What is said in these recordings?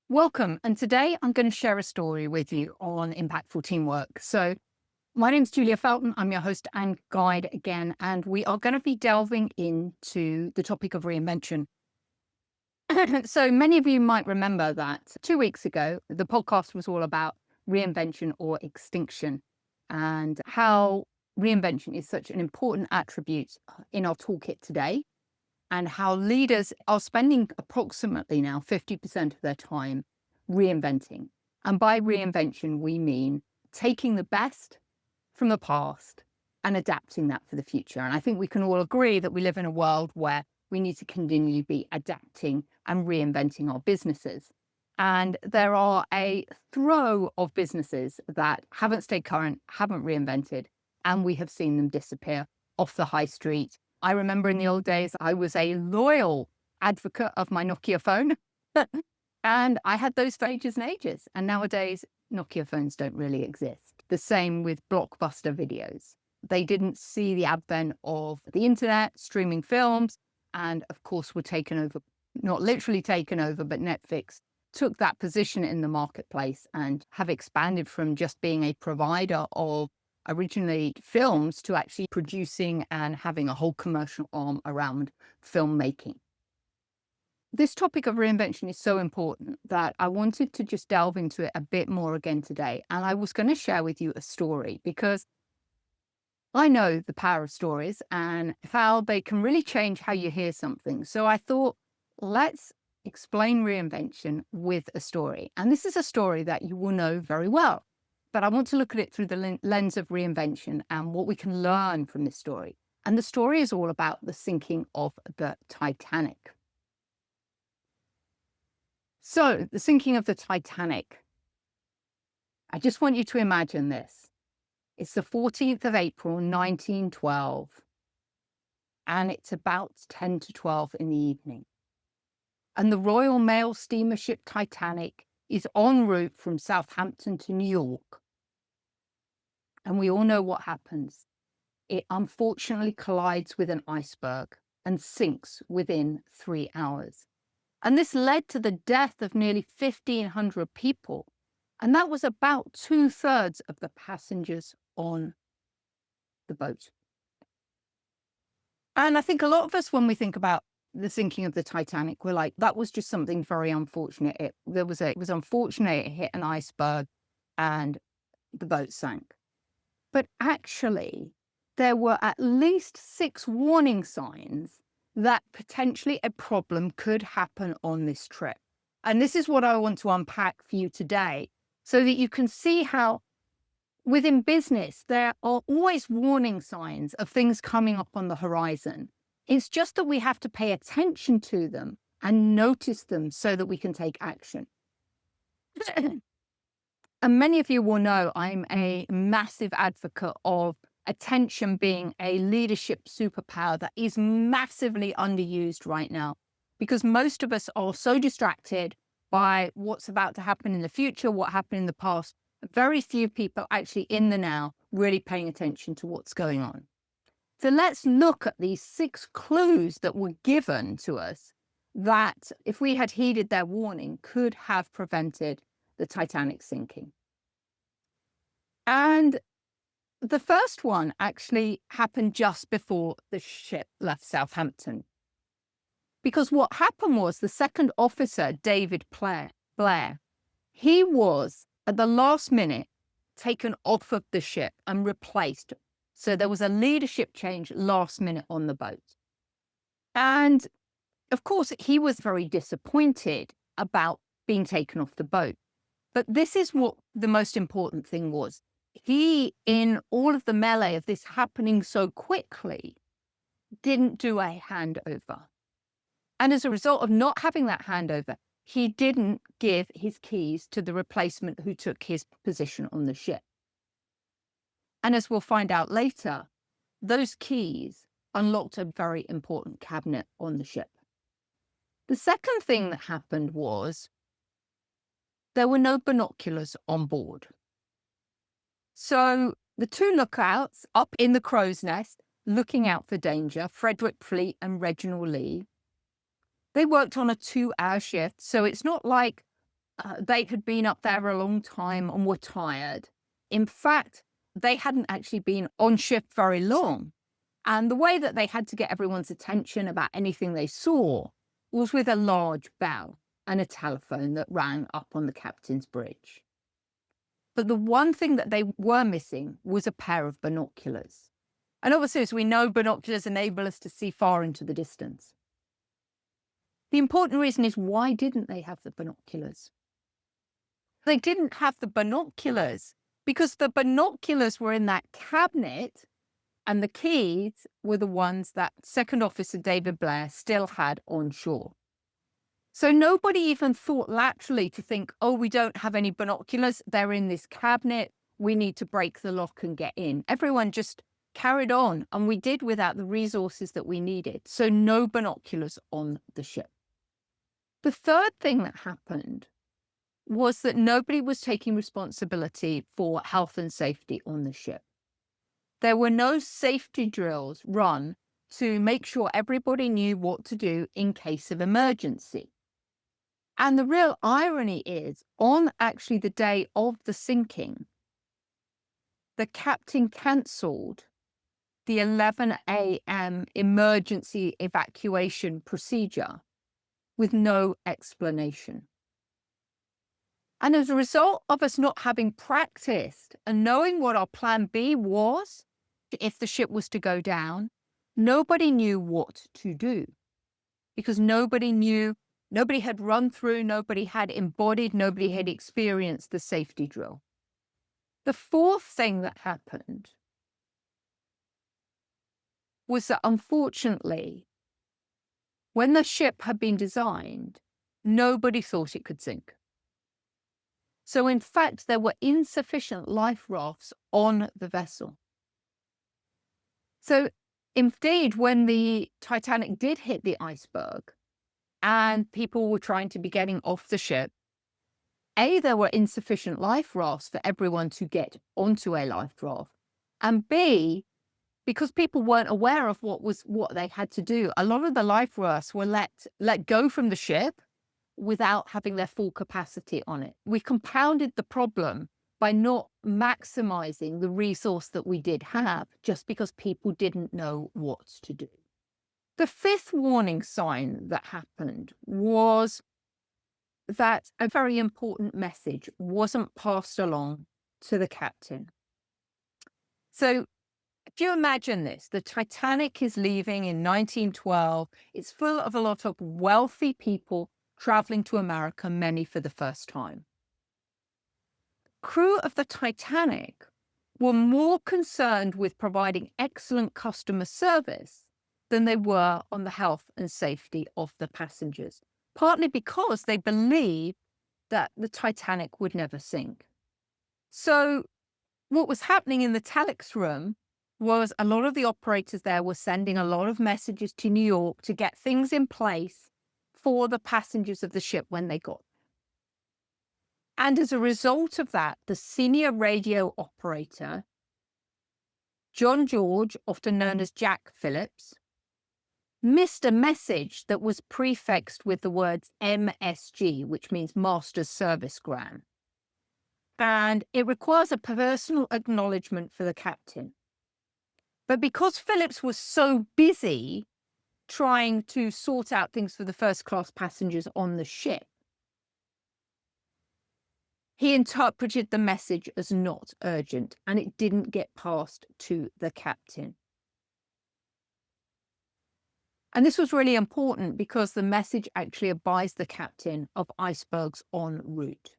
Welcome. And today I'm going to share a story with you on impactful teamwork. So, my name's Julia Felton. I'm your host and guide again. And we are going to be delving into the topic of reinvention. So, many of you might remember that 2 weeks ago, the podcast was all about reinvention or extinction and how reinvention is such an important attribute in our toolkit today, and how leaders are spending approximately now 50% of their time reinventing. And by reinvention, we mean taking the best from the past and adapting that for the future. And I think we can all agree that we live in a world where we need to continually be adapting and reinventing our businesses. And there are a throw of businesses that haven't stayed current, haven't reinvented, and we have seen them disappear off the high street. I remember in the old days, I was a loyal advocate of my Nokia phone. And I had those for ages and ages. And nowadays, Nokia phones don't really exist. The same with Blockbuster videos. They didn't see the advent of the internet, streaming films, and of course were taken over, not literally taken over, but Netflix took that position in the marketplace and have expanded from just being a provider of originally films to actually producing and having a whole commercial arm around filmmaking. This topic of reinvention is so important that I wanted to just delve into it a bit more again today. And I was going to share with you a story because I know the power of stories and how they can really change how you hear something. So I thought, let's explain reinvention with a story. And this is a story that you will know very well, but I want to look at it through the lens of reinvention and what we can learn from this story. And the story is all about the sinking of the Titanic. So, the sinking of the Titanic. I just want you to imagine this. It's the 14th of April, 1912, and it's about 10 to 12 in the evening. And the Royal Mail steamer ship Titanic is en route from Southampton to New York. And we all know what happens. It unfortunately collides with an iceberg and sinks within 3 hours. And this led to the death of nearly 1,500 people. And that was about 2/3 of the passengers on the boat. And I think a lot of us, when we think about the sinking of the Titanic, we're like, that was just something very unfortunate. It was unfortunate it hit an iceberg and the boat sank. But actually, there were at least 6 warning signs that potentially a problem could happen on this trip. And this is what I want to unpack for you today so that you can see how within business, there are always warning signs of things coming up on the horizon. It's just that we have to pay attention to them and notice them so that we can take action. And many of you will know I'm a massive advocate of attention being a leadership superpower that is massively underused right now, because most of us are so distracted by what's about to happen in the future, what happened in the past. Very few people actually in the now really paying attention to what's going on. So let's look at these 6 clues that were given to us that, if we had heeded their warning, could have prevented the Titanic sinking. And the first one actually happened just before the ship left Southampton. Because what happened was the second officer, David Blair, he was at the last minute taken off of the ship and replaced. So there was a leadership change last minute on the boat. And of course, he was very disappointed about being taken off the boat. But this is what the most important thing was. He, in all of the melee of this happening so quickly, didn't do a handover. And as a result of not having that handover, he didn't give his keys to the replacement who took his position on the ship. And as we'll find out later, those keys unlocked a very important cabinet on the ship. The second thing that happened was there were no binoculars on board. So the 2 lookouts up in the crow's nest, looking out for danger, Frederick Fleet and Reginald Lee, they worked on a 2-hour shift. So it's not like they had been up there a long time and were tired. In fact, they hadn't actually been on shift very long. And the way that they had to get everyone's attention about anything they saw was with a large bell and a telephone that rang up on the captain's bridge. But the one thing that they were missing was a pair of binoculars. And obviously, as we know, binoculars enable us to see far into the distance. The important reason is, why didn't they have the binoculars? They didn't have the binoculars because the binoculars were in that cabinet and the keys were the ones that Second Officer David Blair still had on shore. So nobody even thought laterally to think, oh, we don't have any binoculars. They're in this cabinet. We need to break the lock and get in. Everyone just carried on, and we did without the resources that we needed. So no binoculars on the ship. The third thing that happened was that nobody was taking responsibility for health and safety on the ship. There were no safety drills run to make sure everybody knew what to do in case of emergency. And the real irony is, on actually the day of the sinking, the captain cancelled the 11 a.m. emergency evacuation procedure with no explanation. And as a result of us not having practiced and knowing what our plan B was, if the ship was to go down, nobody knew what to do, because nobody knew. Nobody had run through, nobody had embodied, nobody had experienced the safety drill. The fourth thing that happened was that, unfortunately, when the ship had been designed, nobody thought it could sink. So in fact, there were insufficient life rafts on the vessel. So indeed, when the Titanic did hit the iceberg, and people were trying to be getting off the ship, A, there were insufficient life rafts for everyone to get onto a life raft. And B, because people weren't aware of what they had to do, a lot of the life rafts were let go from the ship without having their full capacity on it. We compounded the problem by not maximizing the resource that we did have, just because people didn't know what to do. The fifth warning sign that happened was that a very important message wasn't passed along to the captain. So if you imagine this, the Titanic is leaving in 1912. It's full of a lot of wealthy people traveling to America, many for the first time. Crew of the Titanic were more concerned with providing excellent customer service than they were on the health and safety of the passengers, partly because they believed that the Titanic would never sink. So what was happening in the telex room was a lot of the operators there were sending a lot of messages to New York to get things in place for the passengers of the ship when they got there. And as a result of that, the senior radio operator, John George, often known as Jack Phillips, missed a message that was prefixed with the words MSG, which means Master's Servicegram. And it requires a personal acknowledgement for the captain. But because Phillips was so busy trying to sort out things for the first-class passengers on the ship, he interpreted the message as not urgent, and it didn't get passed to the captain. And this was really important because the message actually advised the captain of icebergs en route.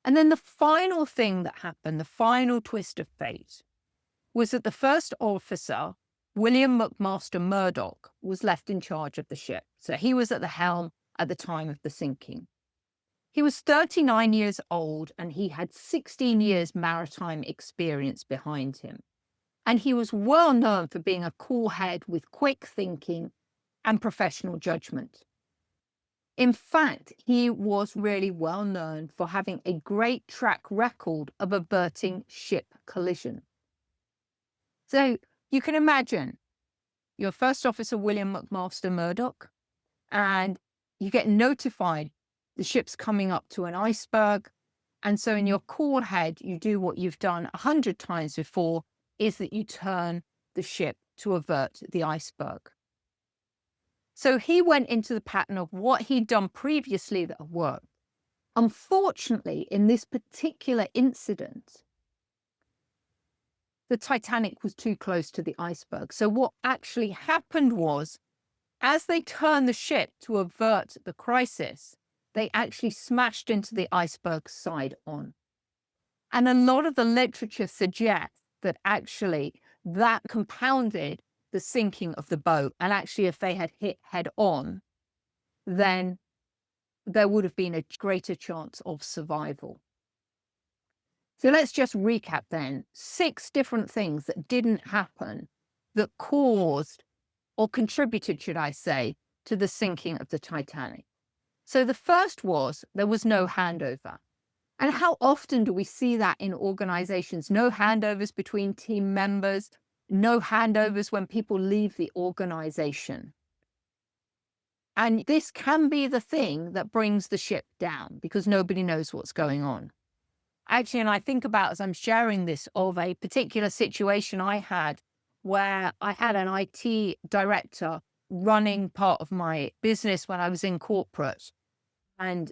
And then the final thing that happened, the final twist of fate, was that the first officer, William McMaster Murdoch, was left in charge of the ship. So he was at the helm at the time of the sinking. He was 39 years old and he had 16 years maritime experience behind him. And he was well known for being a cool head with quick thinking and professional judgment. In fact, he was really well known for having a great track record of averting ship collision. So you can imagine you're First Officer William McMaster Murdoch, and you get notified the ship's coming up to an iceberg. And so in your cool head, you do what you've done 100 times before, is that you turn the ship to avert the iceberg. So he went into the pattern of what he'd done previously that had worked. Unfortunately, in this particular incident, the Titanic was too close to the iceberg. So what actually happened was, as they turned the ship to avert the crisis, they actually smashed into the iceberg side on. And a lot of the literature suggests that actually that compounded the sinking of the boat. And actually, if they had hit head on, then there would have been a greater chance of survival. So let's just recap then. 6 different things that didn't happen that caused or contributed, should I say, to the sinking of the Titanic. So the first was there was no handover. And how often do we see that in organizations? No handovers between team members, no handovers when people leave the organization. And this can be the thing that brings the ship down because nobody knows what's going on. Actually, and I think about as I'm sharing this of a particular situation I had where I had an IT director running part of my business when I was in corporate. And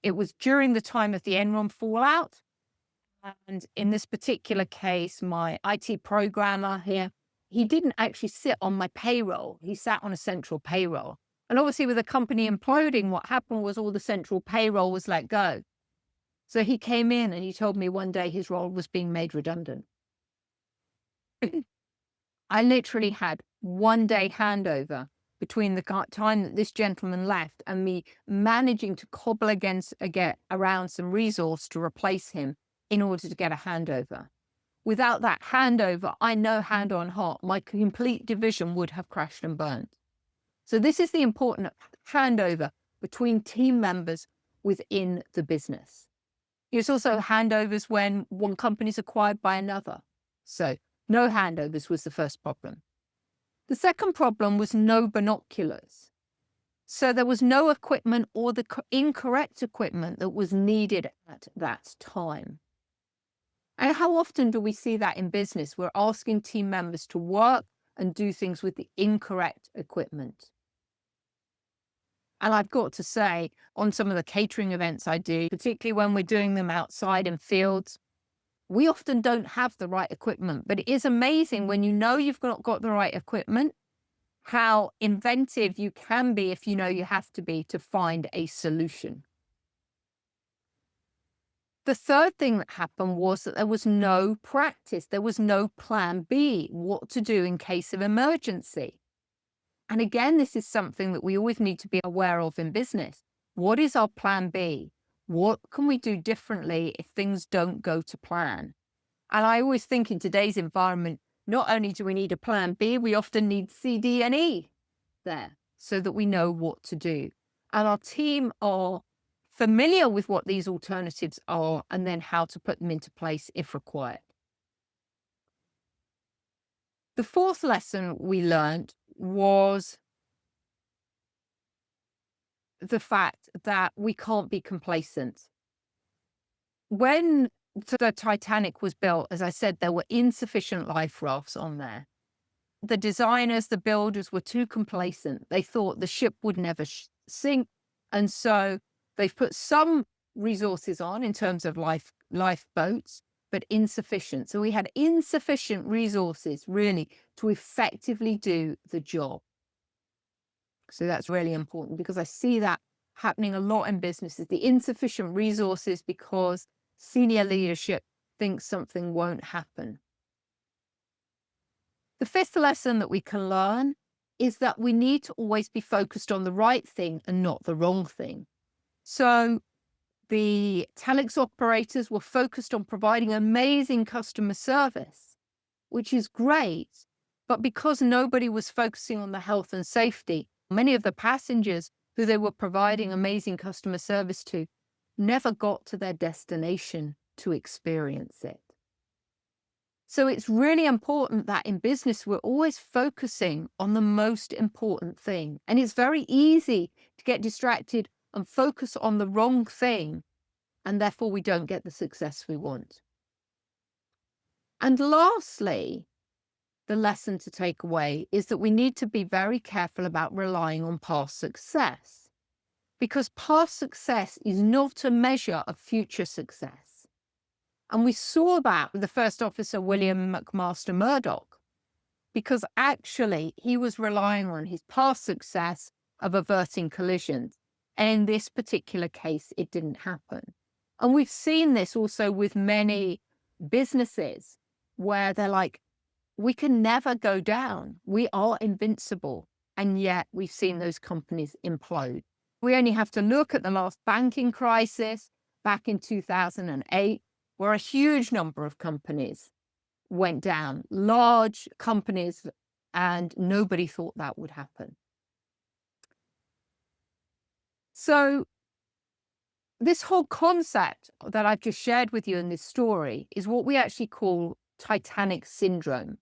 it was during the time of the Enron fallout. And in this particular case, my IT programmer here, he didn't actually sit on my payroll. He sat on a central payroll. And obviously with the company imploding, what happened was all the central payroll was let go. So he came in and he told me one day his role was being made redundant. I literally had 1 day handover between the time that this gentleman left and me managing to cobble around some resource to replace him in order to get a handover. Without that handover, I know hand on heart, my complete division would have crashed and burned. So this is the important handover between team members within the business. It's also handovers when one company is acquired by another. So no handovers was the first problem. The second problem was no binoculars. So there was no equipment or the incorrect equipment that was needed at that time. And how often do we see that in business? We're asking team members to work and do things with the incorrect equipment. And I've got to say, on some of the catering events I do, particularly when we're doing them outside in fields, we often don't have the right equipment. But it is amazing when you know you've not got the right equipment, how inventive you can be if you know you have to be to find a solution. The third thing that happened was that there was no practice. There was no plan B, what to do in case of emergency. And again, this is something that we always need to be aware of in business. What is our plan B? What can we do differently if things don't go to plan? And I always think in today's environment, not only do we need a plan B, we often need C, D, and E there so that we know what to do. And our team are familiar with what these alternatives are and then how to put them into place if required. The fourth lesson we learned was the fact that we can't be complacent. When the Titanic was built, as I said, there were insufficient life rafts on there. The designers, the builders were too complacent. They thought the ship would never sink. And so they've put some resources on in terms of lifeboats, but insufficient. So we had insufficient resources really to effectively do the job. So that's really important because I see that happening a lot in businesses, the insufficient resources because senior leadership thinks something won't happen. The fifth lesson that we can learn is that we need to always be focused on the right thing and not the wrong thing. So the telex operators were focused on providing amazing customer service, which is great. But because nobody was focusing on the health and safety, many of the passengers who they were providing amazing customer service to never got to their destination to experience it. So it's really important that in business, we're always focusing on the most important thing. And it's very easy to get distracted and focus on the wrong thing, and therefore we don't get the success we want. And lastly, the lesson to take away is that we need to be very careful about relying on past success, because past success is not a measure of future success. And we saw that with the first officer, William McMaster Murdoch, because actually he was relying on his past success of averting collisions. And in this particular case, it didn't happen. And we've seen this also with many businesses where they're like, we can never go down. We are invincible. And yet we've seen those companies implode. We only have to look at the last banking crisis back in 2008, where a huge number of companies went down, large companies, and nobody thought that would happen. So this whole concept that I've just shared with you in this story is what we actually call Titanic Syndrome.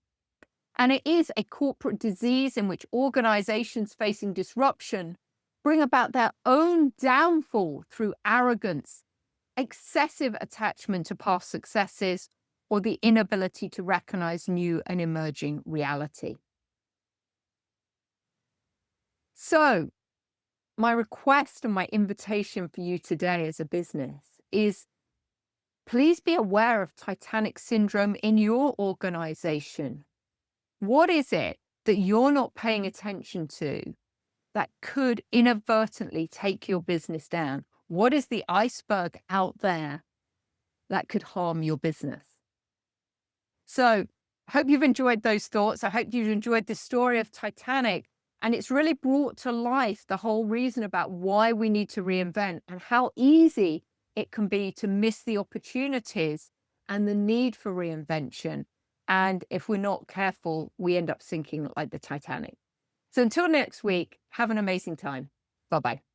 And it is a corporate disease in which organizations facing disruption bring about their own downfall through arrogance, excessive attachment to past successes, or the inability to recognize new and emerging reality. So, my request and my invitation for you today as a business is, please be aware of Titanic Syndrome in your organization. What is it that you're not paying attention to that could inadvertently take your business down? What is the iceberg out there that could harm your business? So I hope you've enjoyed those thoughts. I hope you've enjoyed the story of Titanic. And it's really brought to life the whole reason about why we need to reinvent and how easy it can be to miss the opportunities and the need for reinvention. And if we're not careful, we end up sinking like the Titanic. So until next week, have an amazing time. Bye-bye.